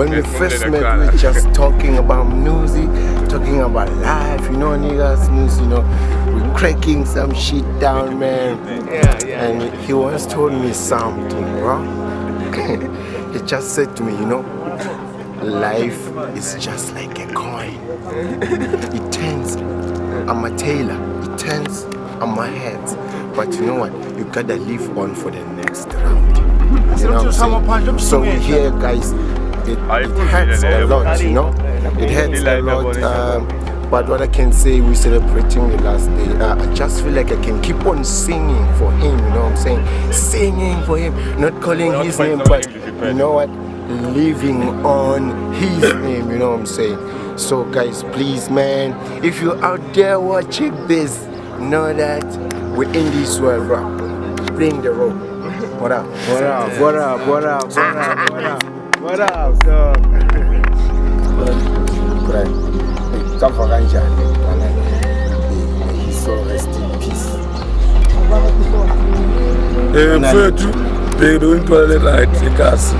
when we first met, we were just talking about music, talking about life, you know, niggas, news, you know, we're cracking some shit down, man. Yeah. And he once told me something, bro. He just said to me, you know, life is just like a coin. It turns on my tailor, it turns on my head. But you know what? You gotta live on for the next round. You know what I'm saying? So here, guys, it hurts a lot, you know? It hurts a lot. But what I can say, we're celebrating the last day. I just feel like I can keep on singing for him, you know what I'm saying? Singing for him, not calling his name, but you know what? Living on his name, you know what I'm saying? So guys, please, man, if you're out there watching this, know that we're in this world, bro. Bring the rope. What up? What up? What up? What up? What up? What up? What up, dog? Good. Come for Ganja. He's so rest in peace. Mfethu bheke into right ekhasi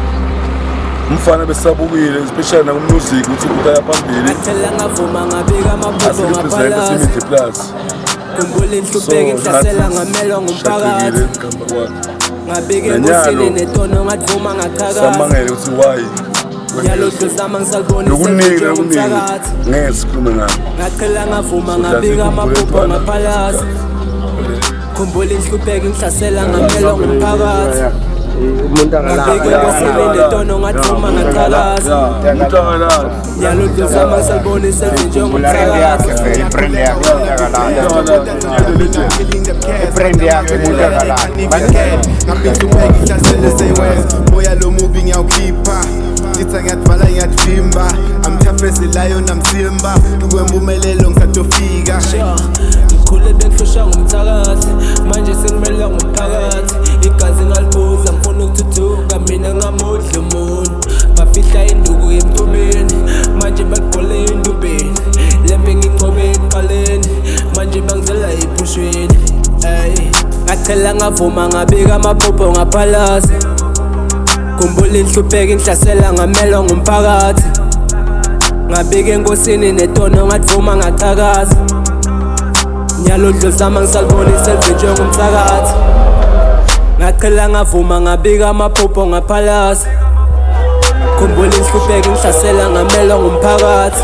mfana besabukile especially na music uthi kuya phambili athela ngavuma ngabika amaphupho ngaphalasi plus kumbula inhluphe ngihlasela ngamelo ngumphakathi ngabika enkosini netono ngadvuma ngachakaza samangele uthi why yalodwa zama ngisalibonisa njengomthakathi ngesikhulume ngami ngachela ngavuma ngabika amaphupho ngaphalasi kumbula inhluphe ngihlasela ngamelo ngumphakathi umuntu ngabika enkosini netono ngadvuma ngachakaza yalodwa zama ngisalibonisa njengomthakathi moya lo mubi ngiyawukhipha ngithi ngiyadvala ngiyadvimba amthafezelayo namthimba tukwembumelelo ngisatofika ngikhule bekuhlosha ngumthakathi manje sengimela ngumphakathi igazi ngaliphuza ngifuna ukuthuthuka mina ngamudla umuntu bafihla induku emtubeni manje bagqole endubeni lembe ngicobe ekuqaleni manje bangizela ephushweni ngachela ngavuma ngabika amaphupho ngaphalasi kumbula inhlupheko ngihlasela ngamelo ngumphakathi ngabika enkosini netono ngadvuma ngachakaza nyalodlo zama ngisalibonisa elvinjwe ngumthakathi ngachela ngavuma ngabika amaphupho ngaphalasi kumbula inhlupheko ngihlasela ngamelo ngumphakathi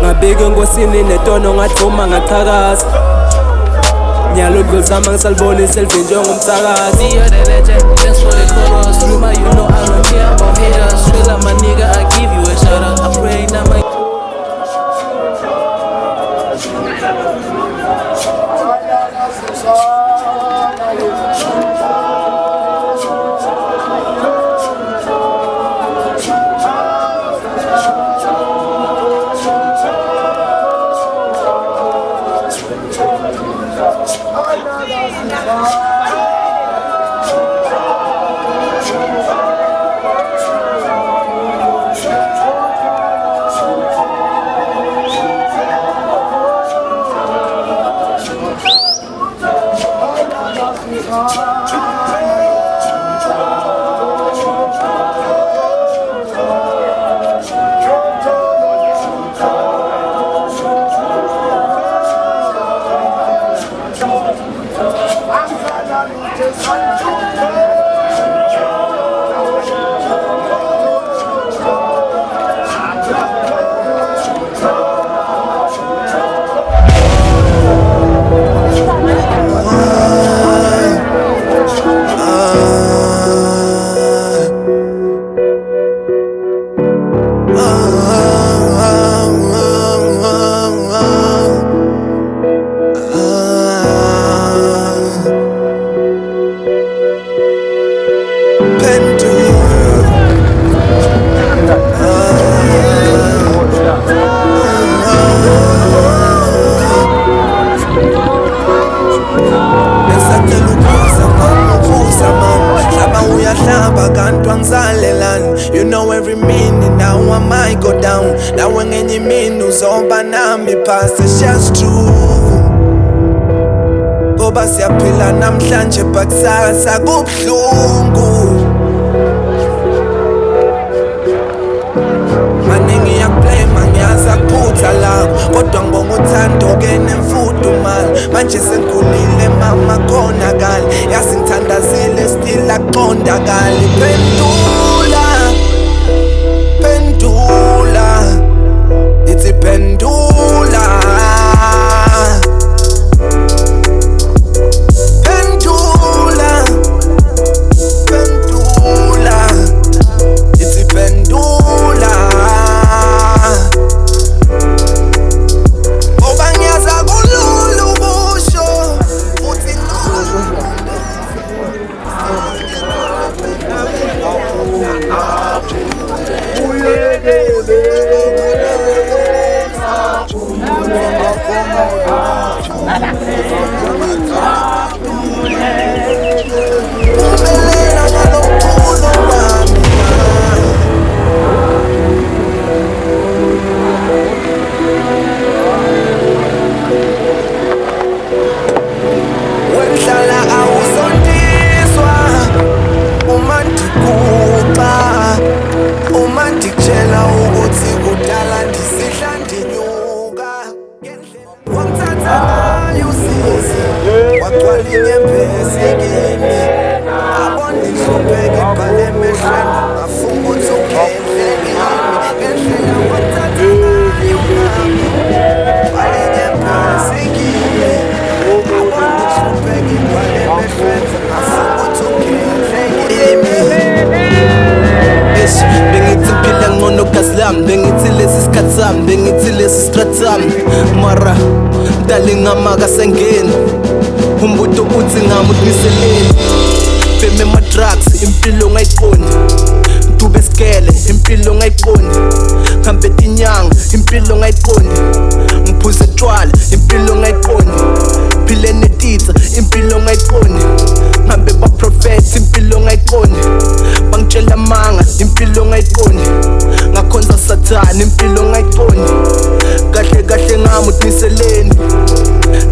ngabika enkosini netono ngadvuma ngachakaza nyalodlo zama ngisalibonisa elvinjwe ngumthakathi Thanks for the chorus, rumor, you know I don't care about haters. Straight up my nigga, I give you a shout out. I pray now my You know every minute now I might go down. Now when any minutes on banana past the just true. Go basi apila namhlanje bakusasa kubuhlungu. ikusasa lakho kodwa ngokuthando ke nemfudumalo manje sengikhulile mama khonakala yazi ngithandazile still aqondakali pendula ithi pendula bengithi lesi sikhathi sami bengithi lesi strat sami mara dalingama sengeni umbuto uthi ngami utmiseleni beme ma drugs impilo ngayiqondi ntube skele impilo ngayiqondi ngambe tinyanga impilo ngayiqondi ngiphuze tshwala impilo ngayiqondi phile netitsa impilo ngayiqondi ngambe ba prophet impilo ngayiqondi bangitshela manga impilo ngayiqondi ngakhonza sathana impilo ngayiqondi kahle kahle ngami utmiseleni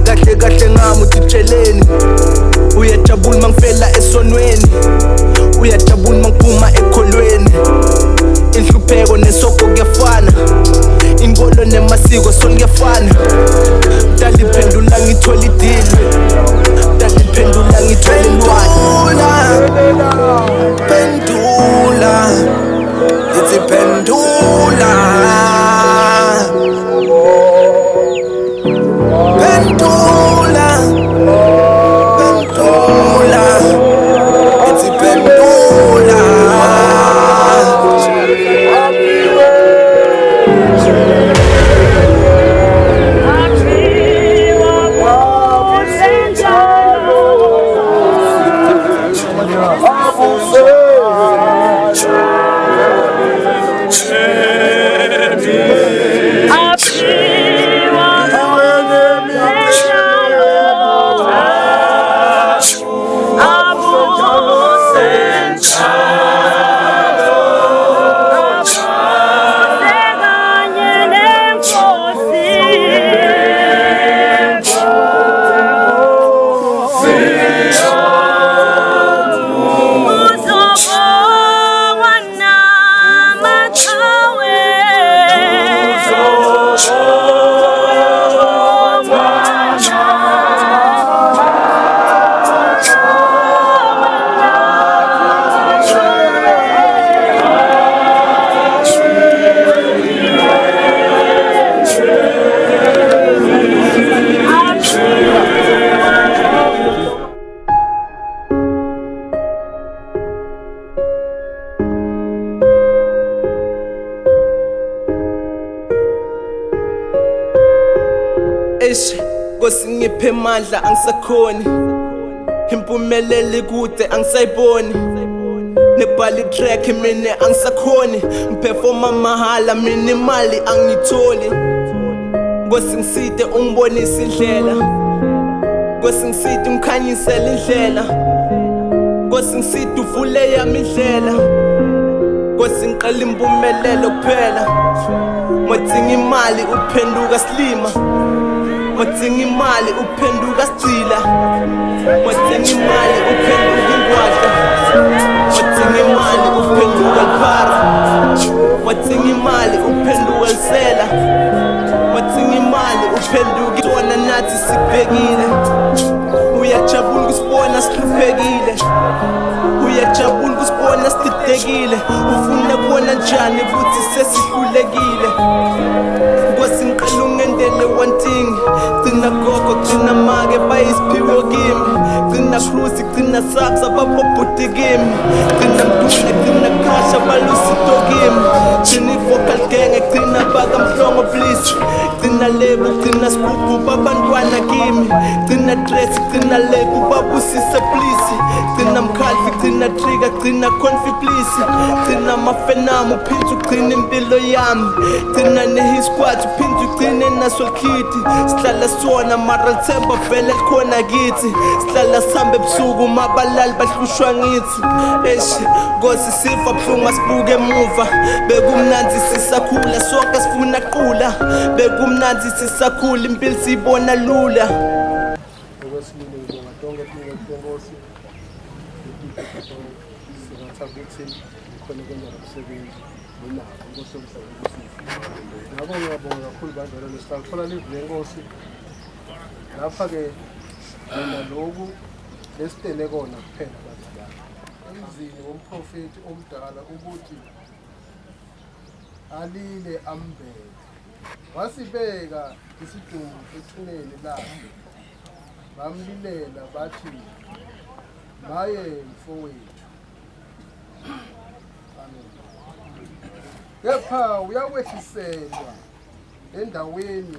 kahle kahle ngami utitsheleni uyajabula mangifela esonweni uyajabula mangiphuma ekholweni inhlupheko nesoko kuyafana inkolo nemasiko soliyafana daliphendula ngithola idili daliphendula ngithola ilwani pendula ithi pendula Ngiphe mandla angisakhoni impumelelo ikude angisayiboni nebhali track mina angisakhoni ngiperforma mahala mina imali angitholi ngosingiside ungibonisa indlela ngosingiside ungikhanyisela indlela ngosingiside uvule yami indlela ngosingiqala impumelelo kuphela modzinga imali uphenduka silima modzinga imali uphenduka sicila modzinga imali uphenduka ingwadla modzinga imali uphenduka liphara modzinga imali uphenduka lisela siphenduke sona nathi sikubhekile uyajabula kusibona sihluphekile uyajabula kusibona sididekile ufuna kubona njani ukuthi sesihlulekile Nkosi ngiqala ungendele one thing gcina gogo gcina make bayisiphiwo kimi gcina cruise gcina sax ababhobhuti kimi gcina mduna gcina crash abalusito kimi gcina vocal gang gcina bakamhlongo please gcina lebu gcina scoop babantwana kimi gcina dress gcina lebu babusise please gcina mkhalfi gcina trigger gcina confi please gcina mafenamu phinda ugcina impilo yami gcina nehi squad phinda ugcine naso likhiti sihlala sona mara lithemba vele likhona kithi sihlala sihambe ebusuku mabalali bahlushwa ngithi eish Nkosi sifa buhlungu masibuke emuva bekumnandi sisakhula sonke sifuna qula bekumnandi sisakhula impilo siyibona lula okwesibili ngibonga tonke Nkosi singathanda ukuthi khona ukwenza umsebenzi onako Nkosi omsebenzi ngabo ngiyabonga kakhulu bandla lesithola live lenkosi lapha-ke mina lokhu lesitele kona kuphela bazalwane emzini womprofeti omdala ukuthi alile ambeke wasibeka isidumbu ethuneni lakhe bamlilela bathi maye mfowethu amen kepha uyakwehliselwa endaweni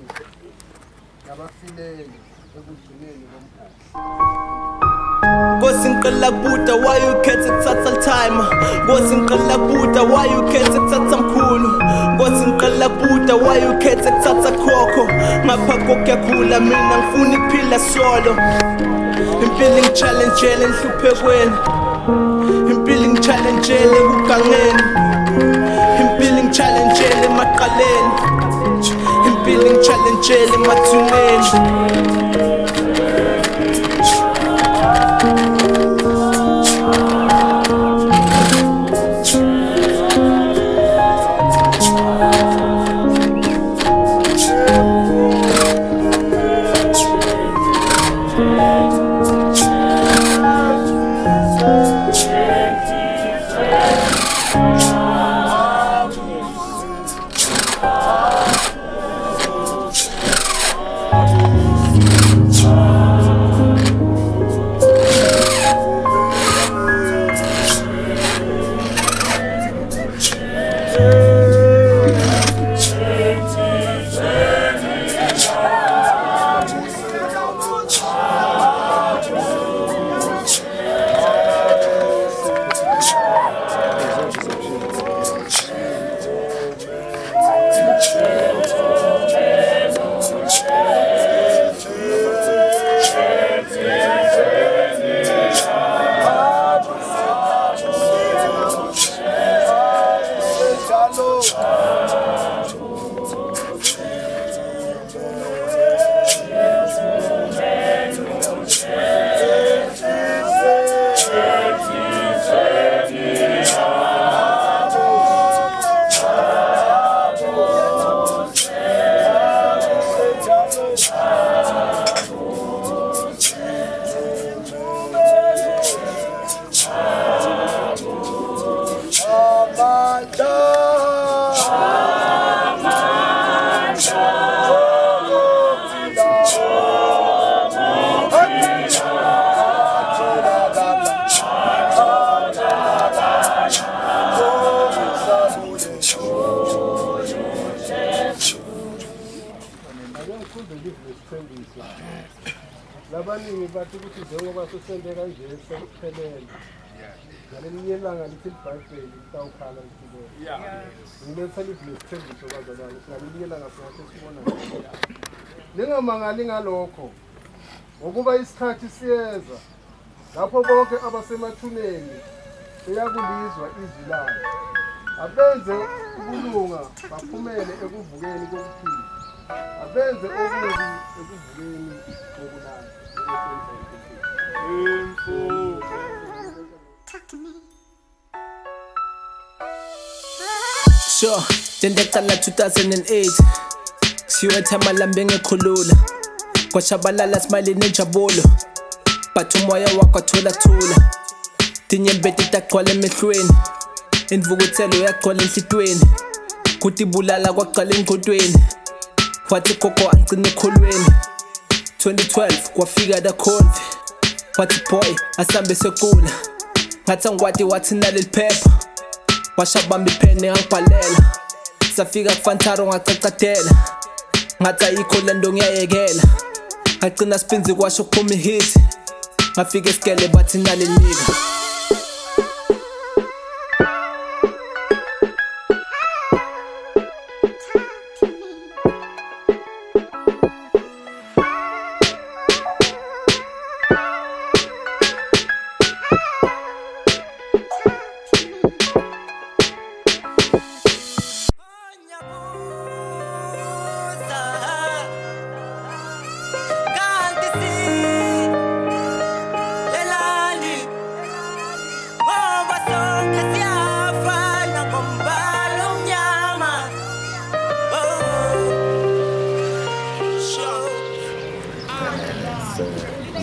yabafileyo ekugcineni komphakathi Nkosi ngiqala kubuda why ukhethe kuthatha time Nkosi ngiqala kubuda why ukhethe kuthatha mkhulu Nkosi ngiqala kubuda why ukhethe kuthatha khokho ngapha kokuyakhula mina ngifuna ukuphila solo impilo ngichallengeele nhluphekweni impilo ngichallengeele kugangeni impilo ngichallengeele emaqaleni impilo ngichallengeele emathuneni labaningi bathi ukuthi njengoba sesende kanje sekuphelele ngaleliye ilanga lithi iBhayibheli litawukhala liphilele ngiletha live lesithembiso bazalwane ngaleliye ilanga singathi sibona ningamangali ngalokho ngokuba isikhathi siyeza lapho bonke abasemathuneni beyakulizwa izwi layo abenze ukulunga baphumele ekuvukeni kokuphila abenze okubi ekuvukeni kokulala Sure, then that 2008 Siyotha malambe ngekhulula kwashabalala smile nenjabulo but umoya wakho thula tinyembeti tagcwala emehlweni imvukuthelo yagcwala enhlitweni kutibulala kwaqala engqondweni wathi gogo angcine ekholweni 2012 kwafika dakhonvi wathi boy asambe sekula ngathi angwadi wathi naleli phepha washabamba iphene ngangibhalela safika kufantaro ngacacadela ngathi ayikho lento ngiyayekela ngagcina spinzi kwasho kuphuma ihit ngafika esikele bathi naleli nigga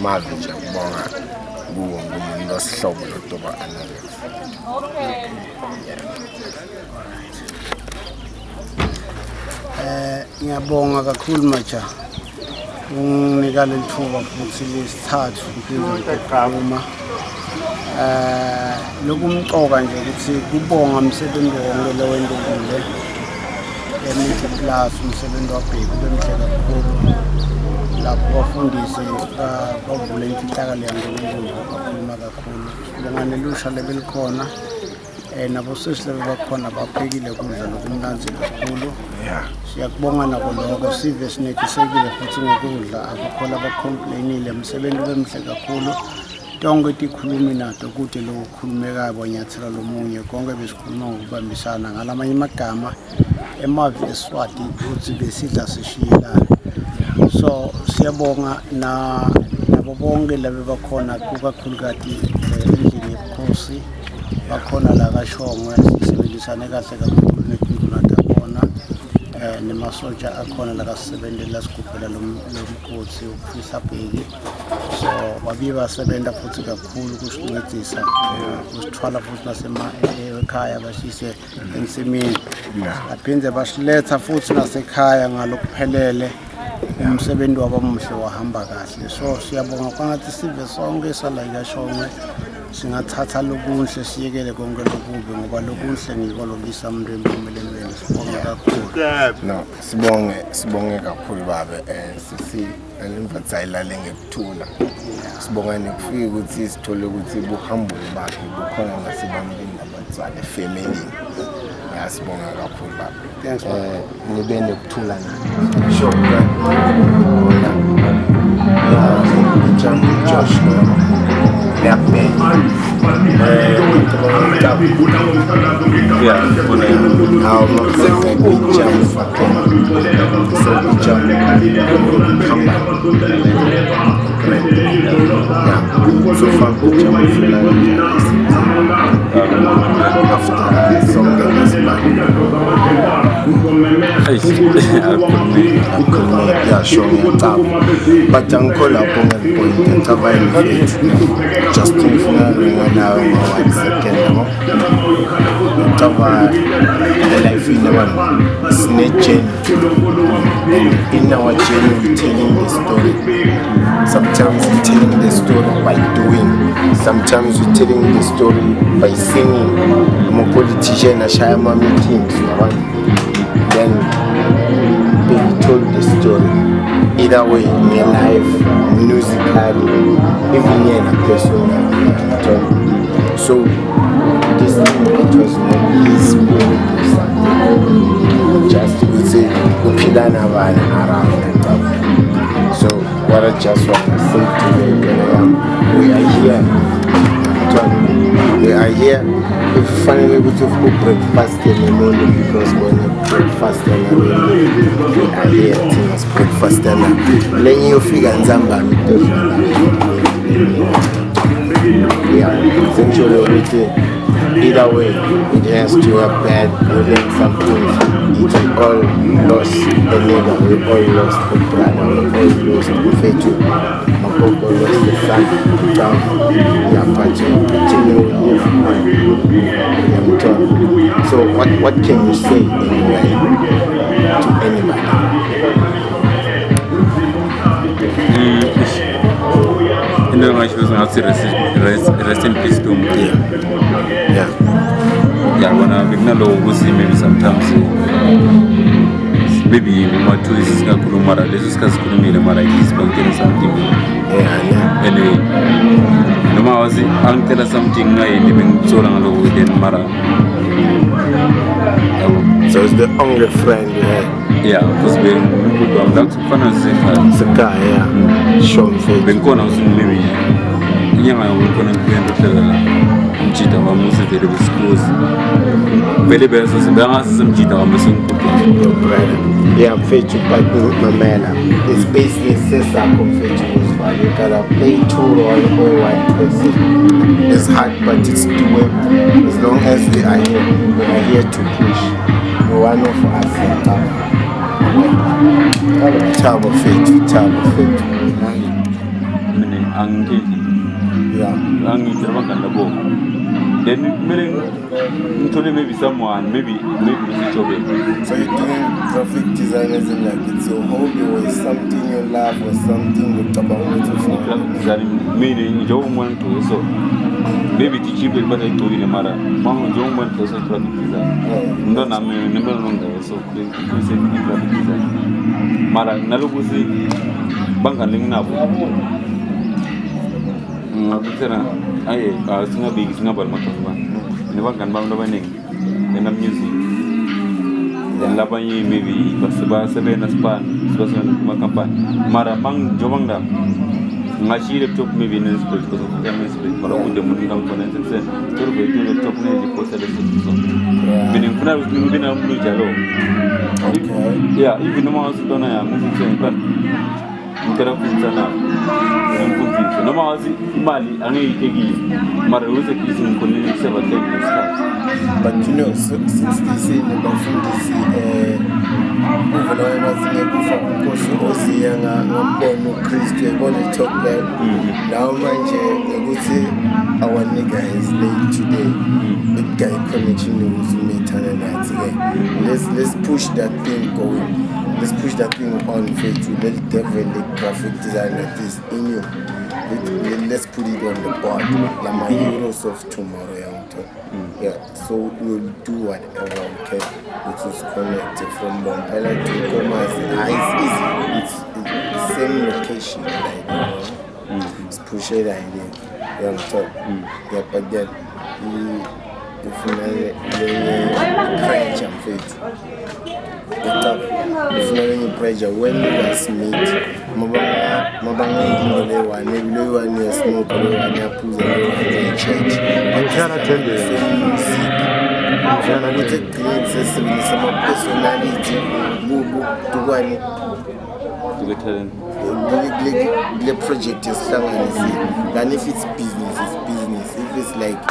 Mavi nje ngibonga ngumuntu osihlobo lodoba analysis. Okay. Ngiyabonga kakhulu maja unginika lethuba futhi lesithathu ngiphinde ngikhuluma lokumcoka nje ukuthi kubonga umsebenzi wonke lo wento kule emithi class umsebenzi wabheka ubemhle kakhulu lapho bafundise bavule inhlakalo yangokubuza bakhuluma kakhulu sibonga nelusha lebelikhona nabo sesihlebe bakhona baphekile kudla lokumnanzi kakhulu siyakubonga nako lokho sive sinethisekile futhi ngokudla akukhola abacomplainile umsebenzi ubemhle kakhulu tonke tikhulumi nato kude lokukhulumeka bonyathela lomunye konke besikhuluma ngokubambisana ngalamanye amagama emavi eSwati ukuthi besidla sishiyelana so siyabonga nabo bonke labo bakhona kukakhulukati endlini yebukhosi bakhona la kaShongwe sisebenzisane kahle kakhulu netinduna takhona nemasotsha akhona la kasebenzela sigubhela lomkhosi ukufisa bheki so babiye basebenza futhi kakhulu kusincedisa kusithwala futhi nasemakhaya bashise ensimini aphinde basiletha futhi nasekhaya ngalokuphelele umsebenzi wabamuhle wahamba kahle so siyabonga kwangathi sive sonke sala kaShongwe singathatha lokuhle siyekele konke lokubi ngoba lokuhle ngiko lokisa umuntu empumelelweni sibonga kakhulu No, sibonge kakhulu babe sisi alimvatsayilale ngekuthula sibonga nekufika ukuthi sithole ukuthi buhambo bakhe bukhona nasibamlini nabatswane family sibonga kakhulu babe thanks nibe nekuthula nani sure Josh yeah but uncle upon the point just in life in our snitching in our journey we telling the story. Sometimes we're telling the story by doing, sometimes we're telling the story by singing. I'm a politician, I share my meetings, then they told the story. Either way, in your life, musically, even in a person. So this it was not his just to say Upilana around and up. So what I just want to say to you, we are here. If you finally able to cook breakfast in the morning, because when you breakfast in the morning, we are here to breakfast and then you figure and Zamba. Yeah, essentially everything. either way, it has to have bad, we learn some things. It's all lost a nigga, we all lost a brother, we all lost a fatal. My Papa lost the son, the town, yeah, but so what can you say anyway to anybody? You know, my shoes are rest in peace to me. Yeah, when I'm in a low, maybe sometimes maybe my two is a good mother, this is because couldn't mean a mother, he's spontaneous something. Anyway, no matter I'll tell us something I living so long ago with Mara. So it's the only friend you had? Yeah, because when we put on that fun as a car, yeah. Sean Ford. When Kona was maybe young, I was going to be able to cheat on most of the schools. Very best as a balance and cheat on missing. Yeah, I'm faithful, but my man, this business says I'm faithful. You gotta play two roles or one person. It's hard, but it's doable. As long as we are here to push. One of us Child of faith. Then maybe someone, maybe it's trouble. So you think graphic design isn't like it's your hobby or it's something you love or something you talk about graphic design meaning you don't want to so maybe teach people but I told you the matter. Mom don't want to also graphic design. No, I'm never longer so graphic design. Mara Nalubuzi Bankaling Nabu. I sing a big snubble matoma. Never can bound over name. Then a music. Then Labany maybe Basaba Seven Span, Swasan Macampan. Mara Bang Jovanga. Machi took maybe in this place because of the space, but I would the moon components and said, to the top name posted the system. Been in front of me, been a blue jello. Yeah, even the mouse don't have music. But no matter Mali, I need to give Maruza kissing Colin 7 but you know, since they say about food, no Christian, going to talk like now, man, our nigga is late today. Big guy connection with me, let's push that thing going. Let's push that thing on Facebook. Let's develop graphic design like this in you. Let's put it on the board. Like my heroes of tomorrow, yeah. So we'll do whatever we can, which is connected from Montpellier to Nkomazi. It's easy. It's the same location. It's push it idea. Yeah, but then if you French and faith. If you have any pressure, when you guys meet, Mabanga smoke, church. You cannot tell the some personality, the project is and if it's business, it's business. If it's like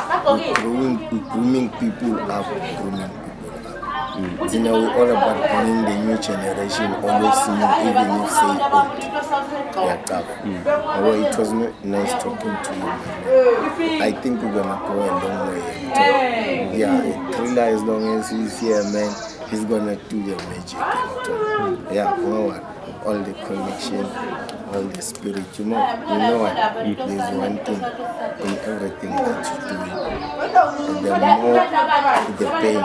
grooming people up, You know, we're all about bringing the new generation, always singing, even if say old. Yeah, tough. Well, it was nice talking to you, man. I think we're gonna go a long way. Yeah, Thriller, as long as he's here, man, he's gonna do the magic. Yeah, you know what? All the connection, all the spirit, you know what? There's one thing in everything that you do. The more the pain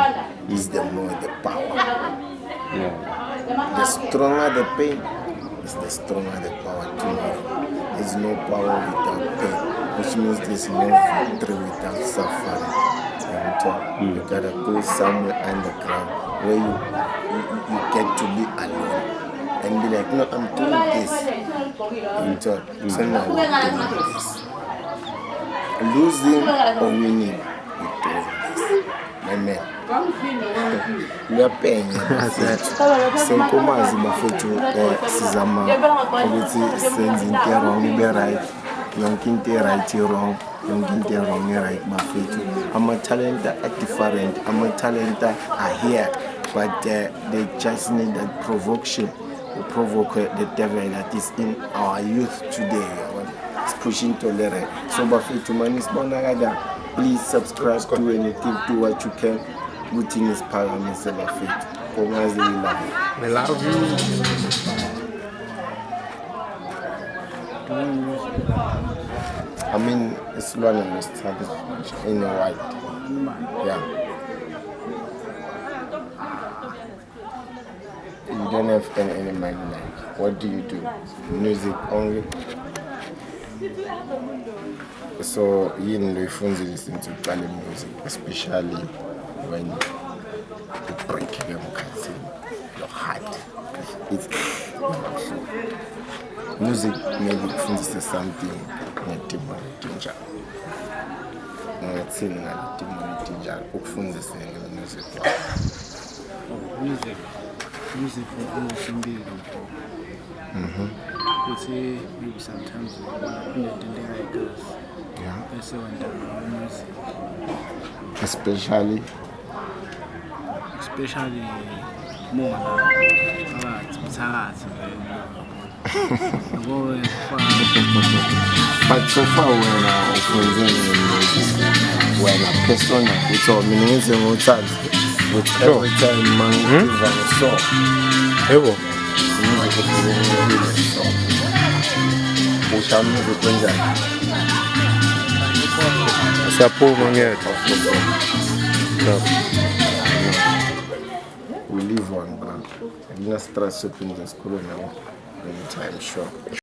is, the more the power. Yeah. The stronger the pain is, the stronger the power tomorrow. There's no power without pain, which means there's no victory without suffering. You gotta go somewhere underground where you get to be alone. And be like, no, I'm doing this. So now we're doing this. Losing or winning, we're doing this. My man. We are paying. So Nkomazi bafethu sizama ukuthi senze into wrong be right. yonke into right wrong, yonke into wrong right bafethu. Ama-talent are different, ama-talent are here, but they just need that provocation to provoke the devil that is in our youth today. It's pushing to the right. So bafethu manis bonagada, please subscribe to anything, do what you can. Good thing is Paramise bafethu. Komazi, we love you. We love you. I mean, it's one of those times in the white. Yeah. You don't have any money, like, what do you do? Music only? So, you know, if you listen to Italian music, especially when you break your heart. It's music maybe is something netimonitinja. Ngathini ngatimonitija ukufundisa music. Music for almost imbili. Ukuthi maybe sometimes unedinga igazi. Yeah. Bese wenda music. Especially more phakathi but so far when I persona it's all means with every time man give a song. Evo. We live on, but I'm not stressed up in the school now anytime, sure.